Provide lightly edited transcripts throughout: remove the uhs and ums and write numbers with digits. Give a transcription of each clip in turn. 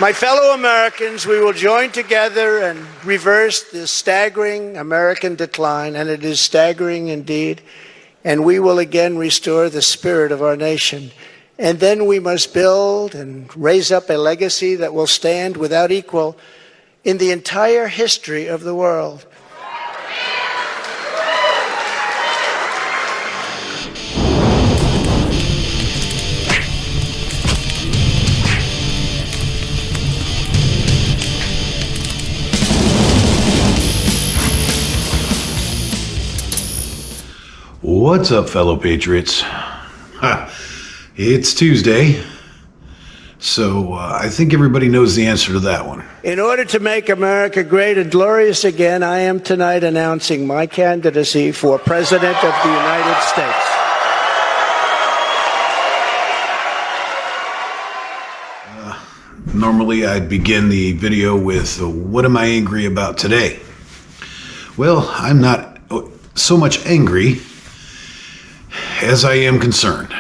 My fellow Americans, we will join together and reverse this staggering American decline, and it is staggering indeed, and we will again restore the spirit of our nation. And then we must build and raise up a legacy that will stand without equal in the entire history of the world. What's up, fellow patriots? It's Tuesday, so I think everybody knows the answer to that one. In order to make America great and glorious again, I am tonight announcing my candidacy for President of the United States. Normally, I'd begin the video with, what am I angry about today? Well, I'm not so much angry as I am concerned.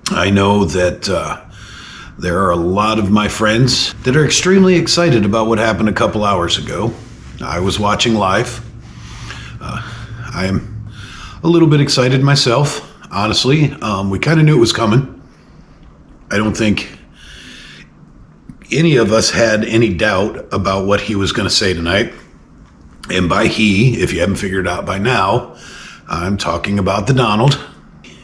I know that there are a lot of my friends that are extremely excited about what happened a couple hours ago. I was watching live. I am a little bit excited myself, honestly. We kind of knew it was coming. I don't think any of us had any doubt about what he was going to say tonight. And by he, if you haven't figured it out by now, I'm talking about the Donald.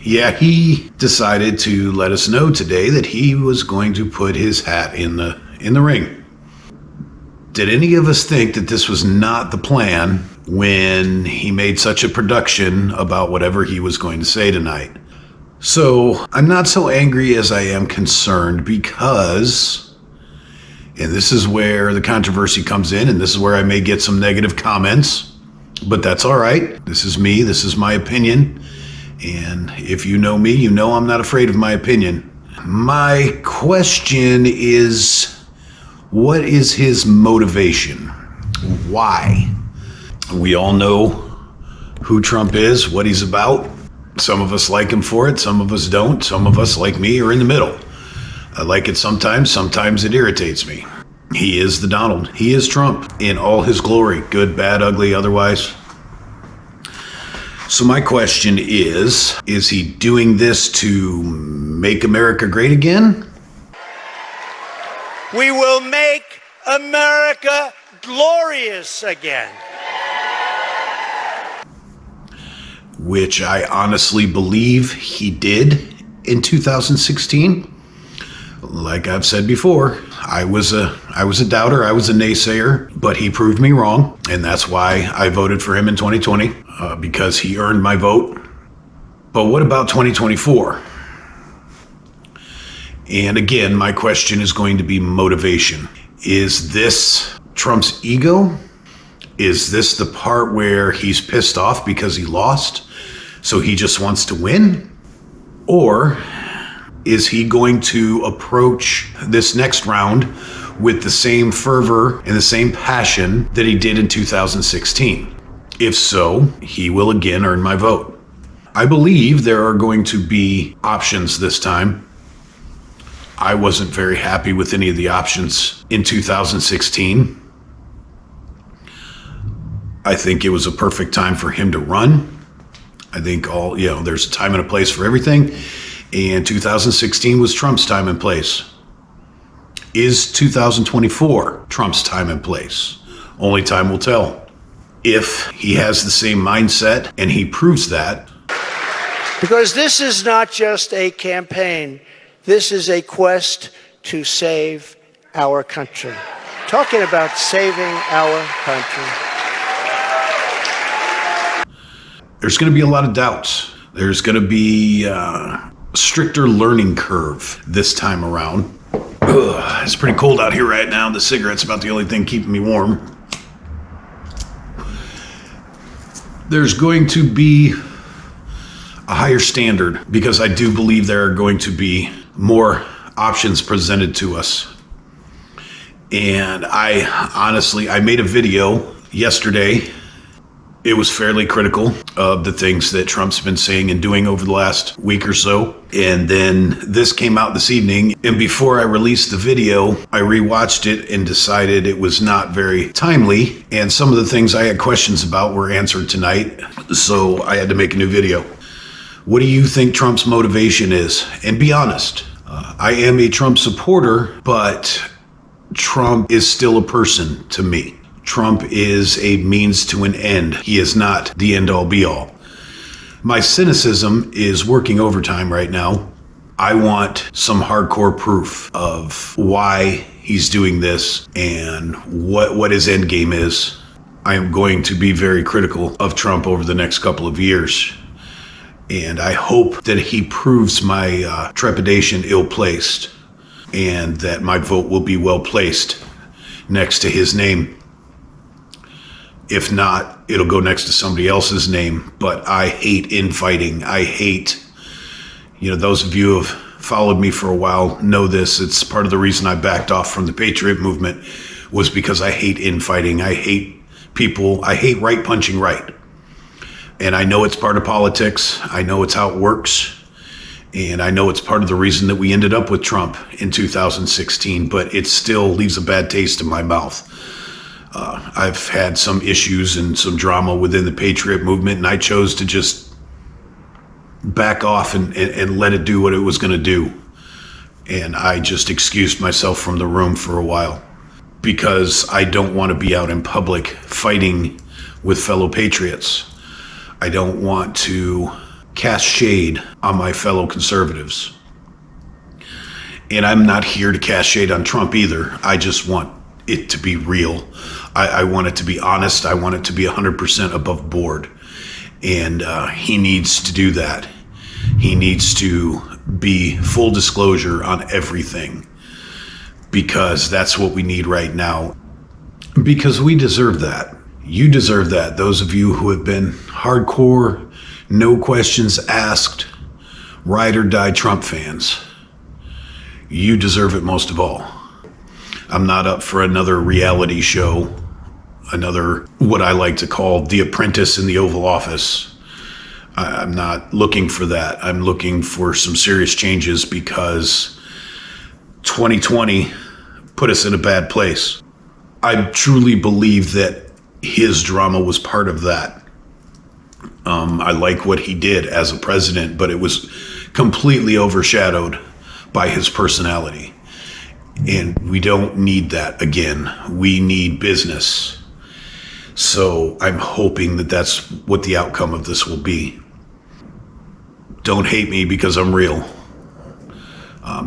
Yeah, he decided to let us know today that he was going to put his hat in the ring. Did any of us think that this was not the plan when he made such a production about whatever he was going to say tonight? So I'm not so angry as I am concerned because, and this is where the controversy comes in, and this is where I may get some negative comments, but that's all right. This is me. This is my opinion. And if you know me, you know I'm not afraid of my opinion. My question is, what is his motivation? Why? We all know who Trump is, what he's about. Some of us like him for it. Some of us don't. Some of us, like me, are in the middle. I like it sometimes. Sometimes it irritates me. He is the Donald. He is Trump in all his glory, good, bad, ugly, otherwise. So my question is he doing this to make America great again? We will make America glorious again. Which I honestly believe he did in 2016. Like I've said before, I was a doubter, I was a naysayer, but he proved me wrong, and that's why I voted for him in 2020, because he earned my vote. But what about 2024? And again, my question is going to be motivation. Is this Trump's ego? Is this the part where he's pissed off because he lost, so he just wants to win? Or is he going to approach this next round with the same fervor and the same passion that he did in 2016? If so, he will again earn my vote. I believe there are going to be options this time. I wasn't very happy with any of the options in 2016. I think it was a perfect time for him to run. I think there's a time and a place for everything. And 2016 was Trump's time and place. Is 2024 Trump's time and place? Only time will tell. If he has the same mindset and he proves that. Because this is not just a campaign. This is a quest to save our country. Talking about saving our country. There's going to be a lot of doubts. There's going to be stricter learning curve this time around. It's pretty cold out here right now. The cigarette's about the only thing keeping me warm. There's going to be a higher standard because I do believe there are going to be more options presented to us. And I made a video yesterday It was fairly critical of the things that Trump's been saying and doing over the last week or so. And then this came out this evening. And before I released the video, I rewatched it and decided it was not very timely. And some of the things I had questions about were answered tonight. So I had to make a new video. What do you think Trump's motivation is? And be honest. I am a Trump supporter, but Trump is still a person to me. Trump is a means to an end. He is not the end all be all. My cynicism is working overtime right now. I want some hardcore proof of why he's doing this and what his end game is. I am going to be very critical of Trump over the next couple of years. And I hope that he proves my trepidation ill-placed and that my vote will be well-placed next to his name. If not, it'll go next to somebody else's name. But I hate infighting. I hate, those of you who have followed me for a while know this. It's part of the reason I backed off from the Patriot movement was because I hate infighting. I hate people. I hate right punching right. And I know it's part of politics. I know it's how it works. And I know it's part of the reason that we ended up with Trump in 2016, but it still leaves a bad taste in my mouth. I've had some issues and some drama within the Patriot movement, and I chose to just back off and let it do what it was going to do. And I just excused myself from the room for a while because I don't want to be out in public fighting with fellow patriots. I don't want to cast shade on my fellow conservatives. And I'm not here to cast shade on Trump either. I just want it to be real. I want it to be honest. I want it to be 100% above board. And he needs to do that. He needs to be full disclosure on everything because that's what we need right now. Because we deserve that. You deserve that. Those of you who have been hardcore, no questions asked, ride or die Trump fans. You deserve it most of all. I'm not up for another reality show, another what I like to call The Apprentice in the Oval Office. I'm not looking for that. I'm looking for some serious changes because 2020 put us in a bad place. I truly believe that his drama was part of that. I like what he did as a president, but it was completely overshadowed by his personality. And we don't need that again. We need business. So I'm hoping that that's what the outcome of this will be. Don't hate me because I'm real.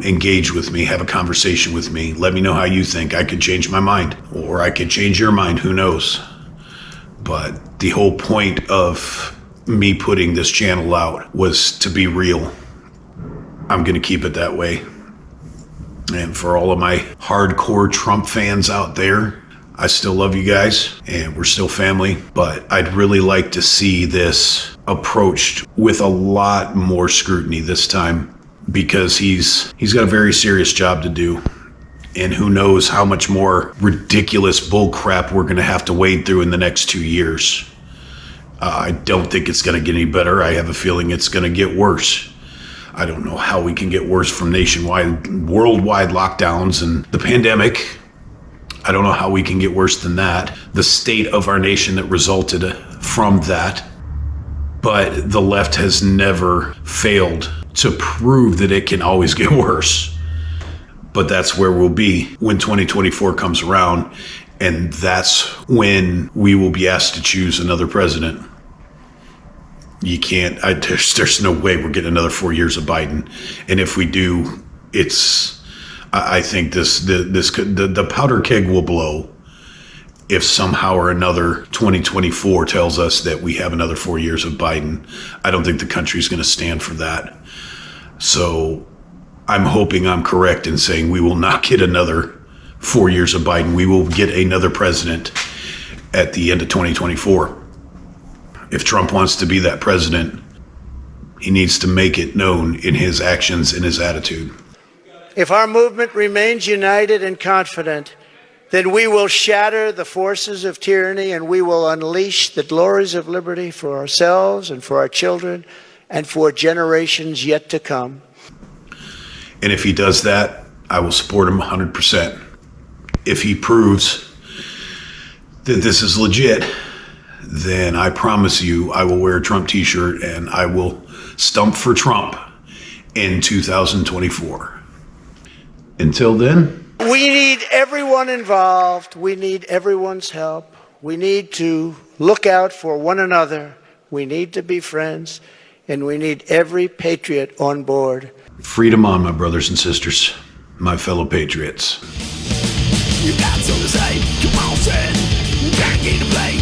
Engage with me, have a conversation with me. Let me know how you think. I could change my mind, or I could change your mind, who knows? But the whole point of me putting this channel out was to be real. I'm going to keep it that way. And for all of my hardcore Trump fans out there, I still love you guys and we're still family, but I'd really like to see this approached with a lot more scrutiny this time because he's got a very serious job to do. And who knows how much more ridiculous bull crap we're going to have to wade through in the next 2 years. I don't think it's going to get any better. I have a feeling it's going to get worse. I don't know how we can get worse from nationwide, worldwide lockdowns and the pandemic. I don't know how we can get worse than that. The state of our nation that resulted from that. But the left has never failed to prove that it can always get worse. But that's where we'll be when 2024 comes around. And that's when we will be asked to choose another president. You can't, there's no way we're getting another 4 years of Biden. And if we do, I think the powder keg will blow if somehow or another 2024 tells us that we have another 4 years of Biden. I don't think the country's going to stand for that. So I'm hoping I'm correct in saying we will not get another 4 years of Biden. We will get another president at the end of 2024. If Trump wants to be that president, he needs to make it known in his actions and his attitude. If our movement remains united and confident, then we will shatter the forces of tyranny and we will unleash the glories of liberty for ourselves and for our children and for generations yet to come. And if he does that, I will support him 100%. If he proves that this is legit, then I promise you I will wear a Trump t-shirt and I will stump for Trump in 2024. Until then, we need everyone involved. We need everyone's help. We need to look out for one another. We need to be friends. And we need every patriot on board. freedom on, my brothers and sisters, my fellow patriots. You got something to say? Come on, son. Back in the play.